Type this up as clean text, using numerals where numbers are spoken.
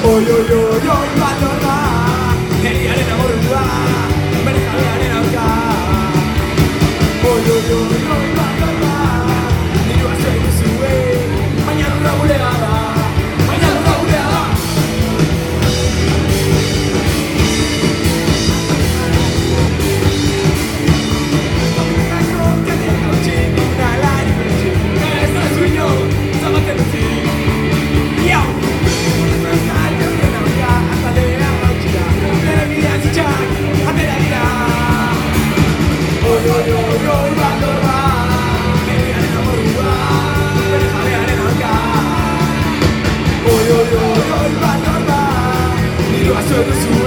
Oi, oi, oi, oi, balorra, herriaren amorrua, bere jabearen aurka. Oi, oi, oi, oi, balorra, dirua zuei duzue, baina lurra gurea da, baina lurra gurea da. Dominekako katiak hautsi, nalari bertsi, ez da sueño, zabaten utzi. Iau! Oi, oi, oi, oi, balorra, nire baso eduzue.